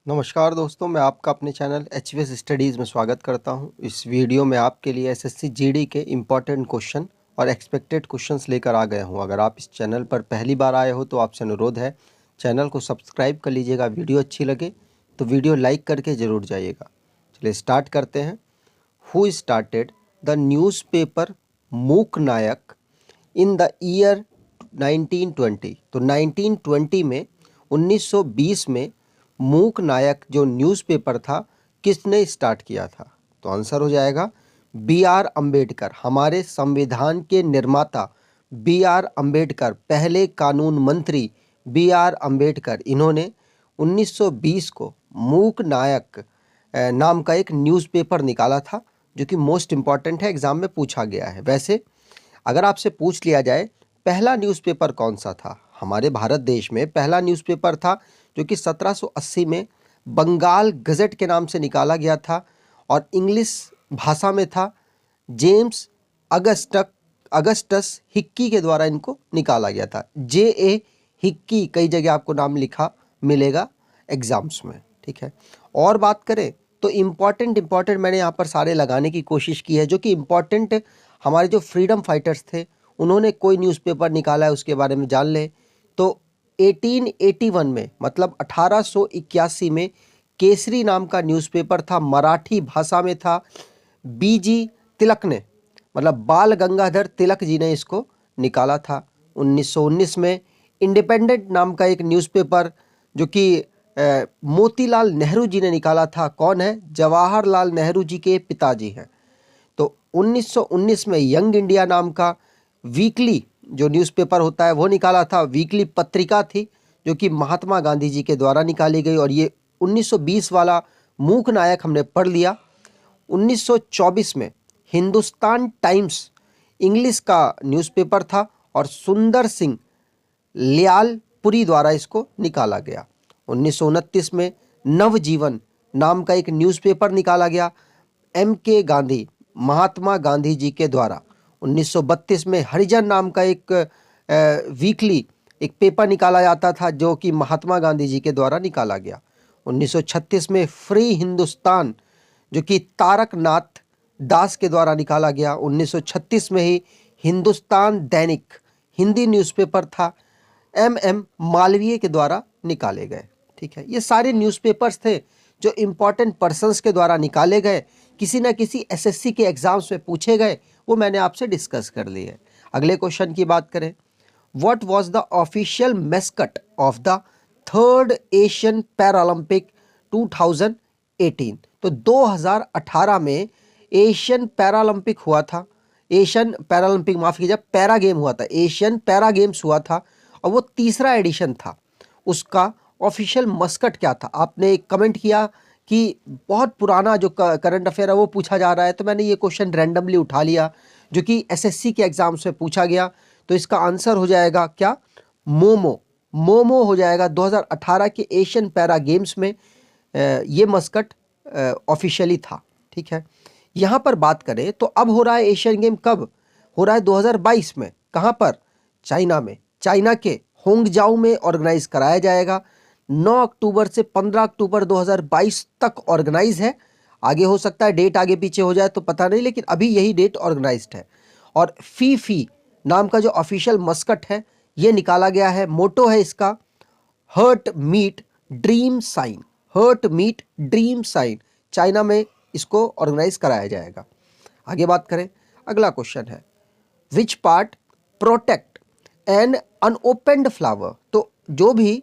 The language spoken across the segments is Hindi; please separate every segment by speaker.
Speaker 1: नमस्कार दोस्तों, मैं आपका अपने चैनल एचवीएस स्टडीज़ में स्वागत करता हूं। इस वीडियो में आपके लिए एसएससी जीडी के इम्पॉर्टेंट क्वेश्चन और एक्सपेक्टेड क्वेश्चंस लेकर आ गया हूं। अगर आप इस चैनल पर पहली बार आए हो तो आपसे अनुरोध है, चैनल को सब्सक्राइब कर लीजिएगा। वीडियो अच्छी लगे तो वीडियो लाइक करके ज़रूर जाइएगा। चलिए स्टार्ट करते हैं। हु स्टार्टेड द न्यूज़पेपर मूक नायक इन द ईयर 1920? तो 1920 में 1920 में मूक नायक जो न्यूज़पेपर था किसने स्टार्ट किया था? तो आंसर हो जाएगा बी आर अम्बेडकर। हमारे संविधान के निर्माता बी आर अम्बेडकर, पहले कानून मंत्री बी आर अम्बेडकर, इन्होंने 1920 को मूक नायक नाम का एक न्यूज़पेपर निकाला था, जो कि मोस्ट इम्पॉर्टेंट है, एग्जाम में पूछा गया है। वैसे अगर आपसे पूछ लिया जाए पहला न्यूज़पेपर कौन सा था, हमारे भारत देश में पहला न्यूज़पेपर था जो कि 1780 में बंगाल गज़ट के नाम से निकाला गया था और इंग्लिश भाषा में था। जेम्स अगस्टस हिक्की के द्वारा इनको निकाला गया था। J.A. हिक्की, कई जगह आपको नाम लिखा मिलेगा एग्जाम्स में, ठीक है। और बात करें तो इम्पॉर्टेंट मैंने यहाँ पर सारे लगाने की कोशिश की है, जो कि इम्पॉर्टेंट हमारे जो फ्रीडम फाइटर्स थे उन्होंने कोई न्यूज़पेपर निकाला है उसके बारे में जान ले। तो 1881 में, मतलब 1881 में केसरी नाम का न्यूज़पेपर था, मराठी भाषा में था। बीजी तिलक ने, मतलब बाल गंगाधर तिलक जी ने इसको निकाला था। 1919 में इंडिपेंडेंट नाम का एक न्यूज़पेपर जो कि मोतीलाल नेहरू जी ने निकाला था। कौन है? जवाहरलाल नेहरू जी के पिताजी हैं। तो 1919 में यंग इंडिया नाम का वीकली जो न्यूज़पेपर होता है वो निकाला था। वीकली पत्रिका थी जो कि महात्मा गांधी जी के द्वारा निकाली गई। और ये 1920 वाला मूक नायक हमने पढ़ लिया। 1924 में हिंदुस्तान टाइम्स इंग्लिश का न्यूज़पेपर था और सुंदर सिंह लियालपुरी द्वारा इसको निकाला गया। 1929 में नवजीवन नाम का एक न्यूज़पेपर निकाला गया, M.K. गांधी, महात्मा गांधी जी के द्वारा। 1932 में हरिजन नाम का एक वीकली एक पेपर निकाला जाता था जो कि महात्मा गांधी जी के द्वारा निकाला गया। 1936 में फ्री हिंदुस्तान जो कि तारक नाथ दास के द्वारा निकाला गया। 1936 में ही हिंदुस्तान दैनिक हिंदी न्यूज़पेपर था, M.M. मालवीय के द्वारा निकाले गए, ठीक है। ये सारे न्यूज़पेपर्स थे जो इम्पॉर्टेंट पर्सन्स के द्वारा निकाले गए, किसी ना किसी एसएससी के एग्जाम्स में पूछे गए, वो मैंने आपसे डिस्कस कर ली है। अगले क्वेश्चन की बात करें, what was the official mascot of the third Asian Paralympic 2018? तो 2018 में एशियन पैरालंपिक हुआ था। एशियन पैरालंपिक, माफ कीजिए, पैरा गेम हुआ था, एशियन पैरा गेम्स हुआ था और वो तीसरा एडिशन था। उसका ऑफिशियल मस्कट क्या था? आपने एक कमेंट किया कि बहुत पुराना जो करंट अफेयर है वो पूछा जा रहा है, तो मैंने ये क्वेश्चन रैंडमली उठा लिया जो कि एसएससी के एग्जाम्स में पूछा गया। तो इसका आंसर हो जाएगा क्या? मोमो। मोमो हो जाएगा। 2018 के एशियन पैरा गेम्स में ये मस्कट ऑफिशियली था, ठीक है। यहाँ पर बात करें तो अब हो रहा है एशियन गेम, कब हो रहा है? 2022 में। कहाँ पर? चाइना में। चाइना के होंगजाओ में ऑर्गेनाइज कराया जाएगा। 9 अक्टूबर से 15 अक्टूबर 2022 तक ऑर्गेनाइज है। आगे हो सकता है डेट आगे पीछे हो जाए तो पता नहीं, लेकिन अभी यही डेट ऑर्गेनाइज्ड है। और फी नाम का जो ऑफिशियल मस्कट है ये निकाला गया है। मोटो है इसका heart meet dream sign. Heart meet dream sign. China में इसको ऑर्गेनाइज कराया जाएगा। आगे बात करें, अगला क्वेश्चन है, which part protect an unopened flower? तो जो भी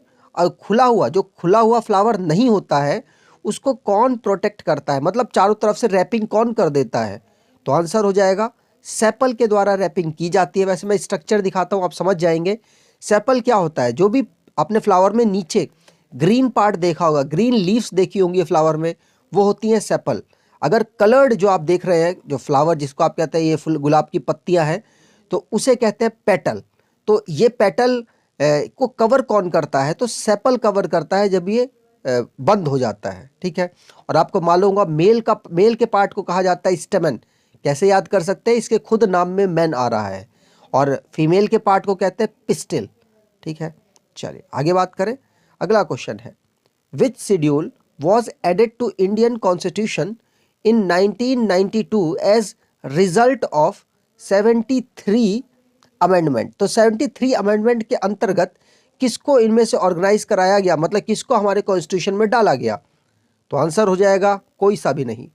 Speaker 1: खुला हुआ फ्लावर नहीं होता है उसको कौन प्रोटेक्ट करता है, मतलब चारों तरफ से रैपिंग कौन कर देता है? तो आंसर हो जाएगा सेपल के द्वारा रैपिंग की जाती है। वैसे मैं स्ट्रक्चर दिखाता हूं, आप समझ जाएंगे। सेपल क्या होता है? जो भी आपने फ्लावर में नीचे ग्रीन पार्ट देखा होगा, ग्रीन लीव्स देखी होंगी फ्लावर में, वो होती हैं सेपल। अगर कलर्ड जो आप देख रहे हैं जो फ्लावर, जिसको आप कहते हैं ये फुल गुलाब की पत्तियां हैं, तो उसे कहते हैं पेटल। तो ये पेटल को कवर कौन करता है? तो सेपल कवर करता है जब ये बंद हो जाता है, ठीक है। और आपको मालूम होगा मेल के पार्ट को कहा जाता है स्टेमन। कैसे याद कर सकते हैं? इसके खुद नाम में मैन आ रहा है। और फीमेल के पार्ट को कहते हैं पिस्टिल, ठीक है। चलिए आगे बात करें। अगला क्वेश्चन है, विच schedule was added to Indian Constitution in 1992 as result of 73 amendment. तो 73 अमेंडमेंट के अंतर्गत किसको इनमें से ऑर्गेनाइज कराया गया, मतलब किसको हमारे कॉन्स्टिट्यूशन में डाला गया? तो आंसर हो जाएगा कोई सा भी नहीं,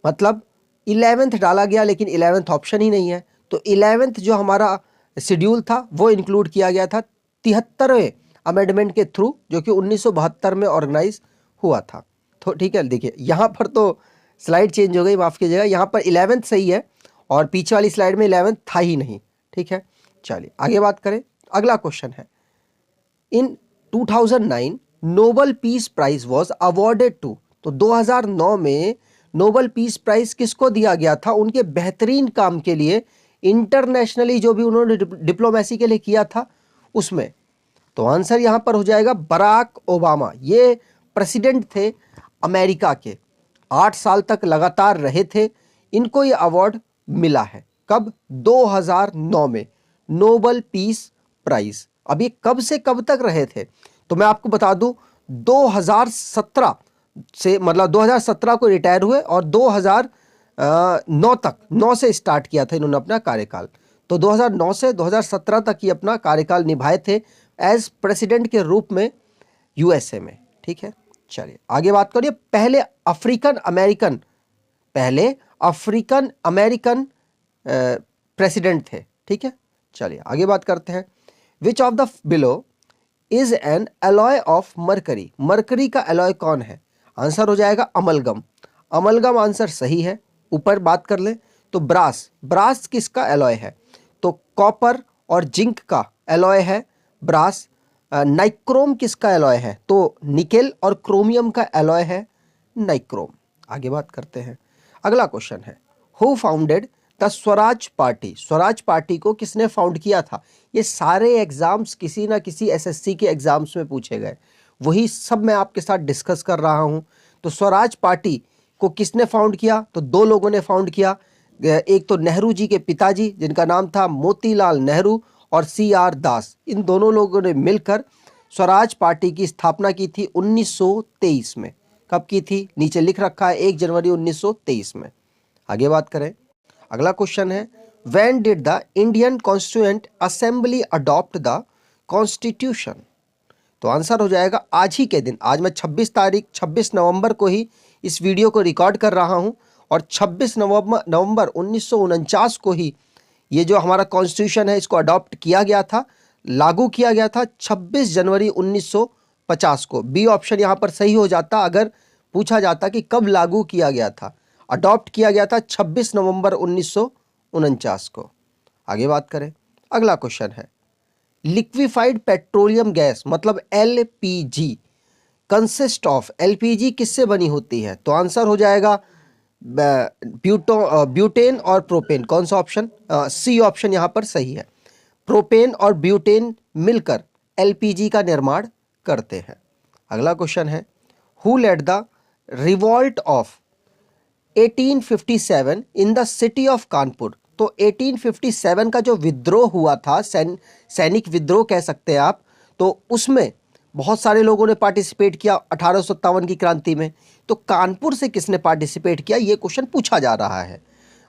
Speaker 1: मतलब 11th डाला गया, लेकिन 11th ऑप्शन ही नहीं है। तो 11th जो हमारा शेड्यूल था वो इंक्लूड किया गया था 73वें अमेंडमेंट के थ्रू, जो कि 1972 में ऑर्गेनाइज हुआ था। तो ठीक है, देखिए यहाँ पर तो स्लाइड चेंज हो गई, माफ़ कीजिएगा, यहाँ पर 11th सही है और पीछे वाली स्लाइड में 11th था ही नहीं। ठीक है, चलिए आगे बात करें। अगला क्वेश्चन है, in 2009 Nobel peace prize was awarded to. तो 2009 में नोबल पीस प्राइज किसको दिया गया था? उनके बेहतरीन काम के लिए, इंटरनेशनली जो भी उन्होंने डिप्लोमेसी के लिए किया था उसमें। तो आंसर यहां पर हो जाएगा बराक ओबामा। ये प्रेसिडेंट थे अमेरिका के, 8 साल तक लगातार रहे थे, इनको ये अवार्ड मिला है। कब? 2009 में नोबल पीस प्राइज। अब ये कब से कब तक रहे थे? तो मैं आपको बता दूं, 2017 से, मतलब 2017 को रिटायर हुए और 2009 तक, 9 से स्टार्ट किया था इन्होंने अपना कार्यकाल। तो 2009 से 2017 तक ये अपना कार्यकाल निभाए थे एज प्रेसिडेंट के रूप में यूएसए में। ठीक है, चलिए आगे बात करिए। पहले अफ्रीकन अमेरिकन प्रेसिडेंट थे। ठीक है, चलिए आगे बात करते हैं। Which of the below is an alloy of mercury. Mercury का एलॉय कौन है? आंसर हो जाएगा अमलगम। अमलगम आंसर सही है। ऊपर बात कर ले तो ब्रास किसका एलॉय है? तो कॉपर और जिंक का एलॉय है ब्रास। नाइक्रोम किसका एलॉय है? तो निकेल और क्रोमियम का एलॉय है नाइक्रोम। आगे बात करते हैं। अगला क्वेश्चन है, who founded the Swaraj party. Swaraj party को किसने फाउंड किया था? ये सारे एग्जाम्स किसी ना किसी एसएससी के एग्जाम्स में पूछे गए, वही सब मैं आपके साथ डिस्कस कर रहा हूं। तो स्वराज पार्टी को किसने फाउंड किया? तो 2 लोगों ने फाउंड किया। एक तो नेहरू जी के पिताजी, जिनका नाम था मोतीलाल नेहरू, और CR दास। इन दोनों लोगों ने मिलकर स्वराज पार्टी की स्थापना की थी 1923 में। कब की थी? नीचे लिख रखा है 1 जनवरी 1923 में। आगे बात करें। अगला क्वेश्चन है, when did the Indian constituent assembly adopt the constitution. तो आंसर हो जाएगा आज ही के दिन। आज मैं 26 नवंबर को ही इस वीडियो को रिकॉर्ड कर रहा हूं और 26 नवंबर 1949 को ही ये जो हमारा कॉन्स्टिट्यूशन है इसको अडॉप्ट किया गया था, लागू किया गया था 26 जनवरी 1950 को। बी ऑप्शन यहाँ पर सही हो जाता अगर पूछा जाता कि कब लागू किया गया था। अडॉप्ट किया गया था 26 नवंबर 1949 को। आगे बात करें। अगला क्वेश्चन है, लिक्विफाइड पेट्रोलियम गैस मतलब LPG कंसिस्ट ऑफ। LPG किससे बनी होती है? तो आंसर हो जाएगा ब्यूटेन और प्रोपेन। कौन सा ऑप्शन? सी ऑप्शन यहाँ पर सही है। प्रोपेन और ब्यूटेन मिलकर LPG का निर्माण करते हैं। अगला क्वेश्चन है, who led the revolt of 1857 in the city of Kanpur. तो 1857 का जो विद्रोह हुआ था, सैनिक विद्रोह कह सकते हैं आप, तो उसमें बहुत सारे लोगों ने पार्टिसिपेट किया 1857 की क्रांति में। तो कानपुर से किसने पार्टिसिपेट किया, ये क्वेश्चन पूछा जा रहा है।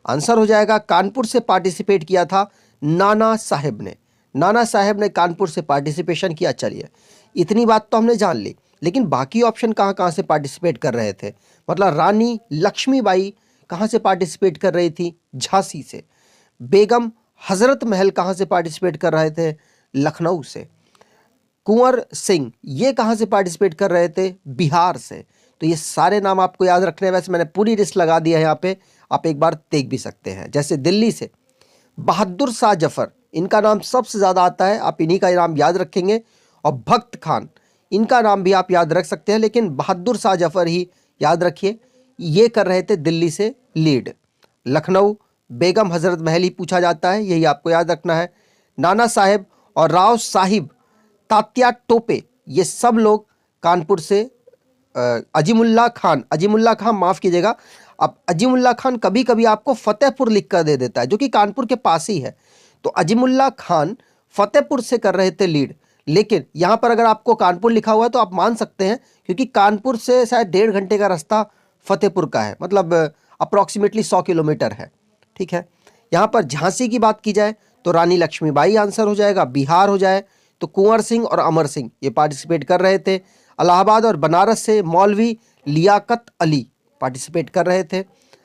Speaker 1: आंसर हो जाएगा कानपुर से पार्टिसिपेट किया था नाना साहेब ने। नाना साहेब ने कानपुर से पार्टिसिपेशन किया। चलिए इतनी बात तो हमने जान ली, लेकिन बाकी ऑप्शन कहाँ कहाँ से पार्टिसिपेट कर रहे थे? मतलब रानी लक्ष्मीबाई कहाँ से पार्टिसिपेट कर रही थी? झांसी से। बेगम हजरत महल कहाँ से पार्टिसिपेट कर रहे थे? लखनऊ से। कुंवर सिंह ये कहाँ से पार्टिसिपेट कर रहे थे? बिहार से। तो ये सारे नाम आपको याद रखने हैं। वैसे मैंने पूरी लिस्ट लगा दिया है यहाँ पे, आप एक बार देख भी सकते हैं। जैसे दिल्ली से बहादुर शाह जफर, इनका नाम सबसे ज़्यादा आता है, आप इन्हीं का नाम याद रखेंगे। और भक्त खान, इनका नाम भी आप याद रख सकते हैं, लेकिन बहादुर शाह जफर ही याद रखिए। ये कर रहे थे दिल्ली से लीड। लखनऊ बेगम हजरत महल ही पूछा जाता है, यही आपको याद रखना है। नाना साहेब और राव साहिब तात्या टोपे, ये सब लोग कानपुर से। अजीमुल्ला खान माफ़ कीजिएगा, अब अजीमुल्ला खान कभी कभी आपको फतेहपुर लिख कर दे देता है, जो कि कानपुर के पास ही है। तो अजीमुल्ला खान फतेहपुर से कर रहे थे लीड, लेकिन यहाँ पर अगर आपको कानपुर लिखा हुआ है तो आप मान सकते हैं, क्योंकि कानपुर से शायद 1.5 घंटे का रास्ता फतेहपुर का है, मतलब अप्रॉक्सीमेटली 100 किलोमीटर है। ठीक है, यहाँ पर झांसी की बात की जाए तो रानी लक्ष्मीबाई आंसर हो जाएगा। बिहार हो जाए तो कुंवर सिंह और अमर सिंह ये पार्टिसिपेट कर रहे थे। इलाहाबाद और बनारस से मौलवी लियाकत अली पार्टिसिपेट कर रहे थे।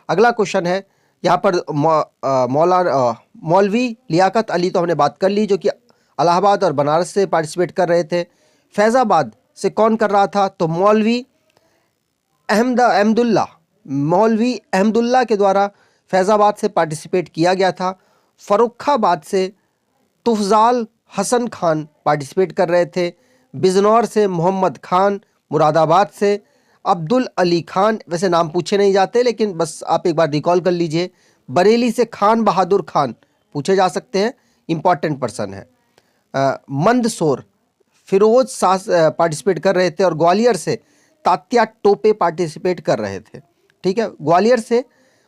Speaker 1: अगला क्वेश्चन है यहाँ पर मौलवी लियाकत अली तो हमने बात कर ली, जो कि इलाहाबाद और बनारस से पार्टिसिपेट कर रहे थे। फैज़ाबाद से कौन कर रहा था, तो मौलवी अहमदुल्ला के द्वारा फैज़ाबाद से पार्टिसिपेट किया गया था। फर्रुखाबाद से तुफजाल हसन खान पार्टिसिपेट कर रहे थे। बिजनौर से मोहम्मद खान, मुरादाबाद से अब्दुल अली खान, वैसे नाम पूछे नहीं जाते लेकिन बस आप एक बार रिकॉल कर लीजिए। बरेली से खान बहादुर खान पूछे जा सकते हैं, इंपॉर्टेंट पर्सन है। मंदसौर फिरोज शाह पार्टिसिपेट कर रहे थे। और ग्वालियर से तात्या टोपे पार्टिसिपेट कर रहे थे। ठीक है, ग्वालियर से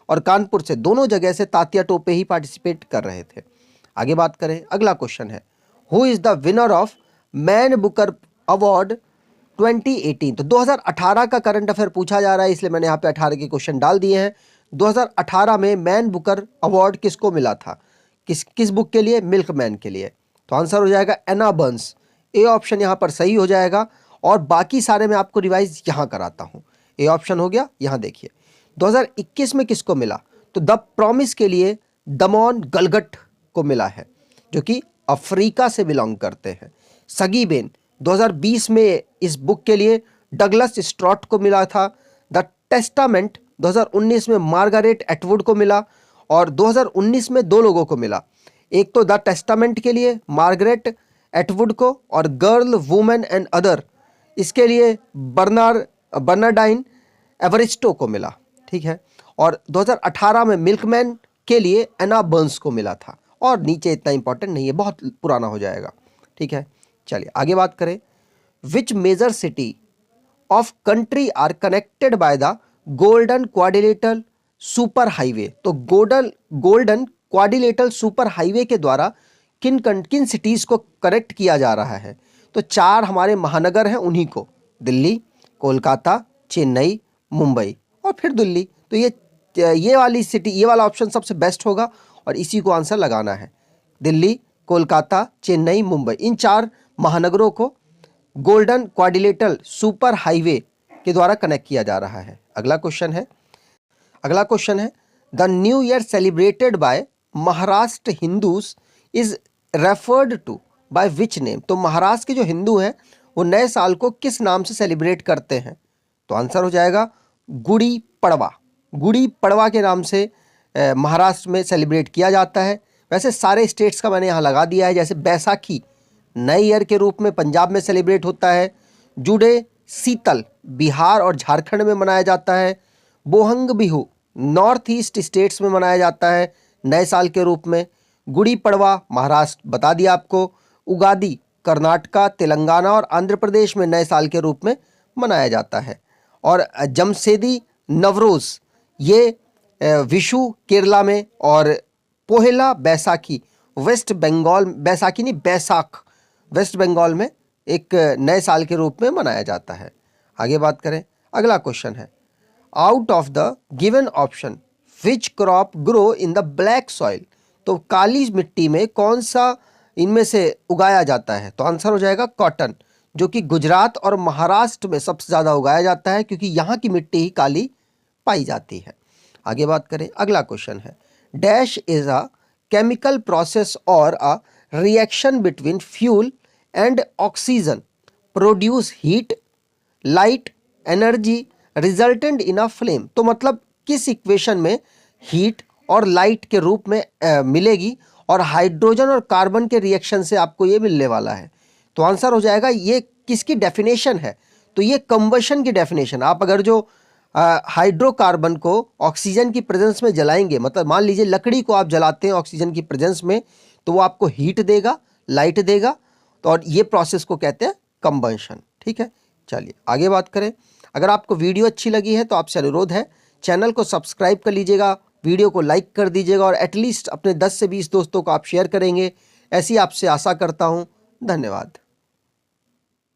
Speaker 1: और कानपुर से दोनों जगह से तात्या टोपे ही पार्टिसिपेट कर रहे थे। आगे बात करें, अगला क्वेश्चन है who is the winner of man Booker award 2018। तो 2018 का करंट अफेयर पूछा जा रहा है, इसलिए मैंने यहाँ पे 18 के क्वेश्चन डाल दिए हैं। 2018 में मैन बुकर अवार्ड किसको मिला था, किस बुक के लिए, मिल्कमैन के लिए। तो आंसर हो जाएगा एना बर्न्स। ए ऑप्शन यहाँ पर सही हो जाएगा। और बाकी सारे मैं आपको रिवाइज यहाँ कराता हूँ। ए ऑप्शन हो गया। यहाँ देखिए 2021 में किसको मिला, तो द प्रॉमिस के लिए दमोन गलगट को मिला है, जो कि अफ्रीका से बिलोंग करते हैं। सगी बेन 2020 में इस बुक के लिए डगलस स्ट्रॉट को मिला था। द टेस्टामेंट 2019 में मार्गारेट एटवुड को मिला। और 2019 में दो लोगों को मिला, एक तो द टेस्टामेंट के लिए मार्गारेट एटवुड को, और गर्ल वुमेन एंड अदर इसके लिए बर्नार्डाइन एवरिस्टो को मिला। ठीक है, और 2018 में मिल्कमैन के लिए एना बर्न्स को मिला था। और नीचे इतना इंपॉर्टेंट नहीं है, बहुत पुराना हो जाएगा। ठीक है, चलिए आगे बात करें। Which major city of country are connected by the golden quadrilateral super highway. तो गोल्डन क्वाड्रिलेटरल सुपर हाईवे के द्वारा किन सिटीज को कनेक्ट किया जा रहा है, तो 4 हमारे महानगर हैं उन्हीं को, दिल्ली, कोलकाता, चेन्नई, मुंबई और फिर दिल्ली। तो ये वाली सिटी, ये वाला ऑप्शन सबसे बेस्ट होगा और इसी को आंसर लगाना है। दिल्ली, कोलकाता, चेन्नई, मुंबई, इन 4 महानगरों को गोल्डन क्वाड्रिलेटरल सुपर हाईवे के द्वारा कनेक्ट किया जा रहा है। अगला क्वेश्चन है the new year celebrated by Maharashtra Hindus is referred to by which name. तो महाराष्ट्र के जो हिंदू हैं वो नए साल को किस नाम से सेलिब्रेट करते हैं, तो आंसर हो जाएगा गुड़ी पड़वा। गुड़ी पड़वा के नाम से महाराष्ट्र में सेलिब्रेट किया जाता है। वैसे सारे स्टेट्स का मैंने यहाँ लगा दिया है, जैसे बैसाखी नए ईयर के रूप में पंजाब में सेलिब्रेट होता है। जुड़े शीतल बिहार और झारखंड में मनाया जाता है। बोहंग बिहू नॉर्थ ईस्ट स्टेट्स में मनाया जाता है नए साल के रूप में। गुड़ी पड़वा महाराष्ट्र बता दिया आपको। उगादी कर्नाटका, तेलंगाना और आंध्र प्रदेश में नए साल के रूप में मनाया जाता है। और जमशेदी नवरोज़ ये विशु केरला में, और पोहेला बैसाखी वेस्ट बंगाल, बैसाखी नहीं बैसाख वेस्ट बंगाल में एक नए साल के रूप में मनाया जाता है। आगे बात करें, अगला क्वेश्चन है out of the given option which crop grow in the black soil. तो काली मिट्टी में कौन सा इनमें से उगाया जाता है, तो आंसर हो जाएगा कॉटन, जो कि गुजरात और महाराष्ट्र में सबसे ज़्यादा उगाया जाता है क्योंकि यहाँ की मिट्टी ही काली पाई जाती है। आगे बात करें, अगला क्वेश्चन है dash is a chemical process और a reaction between fuel and oxygen produce heat light energy resultant in a flame. तो मतलब किस इक्वेशन में हीट और लाइट के रूप में मिलेगी और हाइड्रोजन और कार्बन के रिएक्शन से आपको ये मिलने वाला है, तो आंसर हो जाएगा ये किसकी डेफिनेशन है, तो ये कंबशन की डेफिनेशन। आप अगर जो हाइड्रोकार्बन को ऑक्सीजन की प्रेजेंस में जलाएंगे, मतलब मान लीजिए लकड़ी को आप जलाते हैं ऑक्सीजन की प्रेजेंस में, तो वो आपको हीट देगा, लाइट देगा, तो और ये प्रोसेस को कहते हैं कंबशन। ठीक है, चलिए आगे बात करें। अगर आपको वीडियो अच्छी लगी है तो आपसे अनुरोध है चैनल को सब्सक्राइब कर लीजिएगा, वीडियो को लाइक कर दीजिएगा और एटलीस्ट अपने 10 से 20 दोस्तों को आप शेयर करेंगे, ऐसी आपसे आशा करता हूँ। धन्यवाद।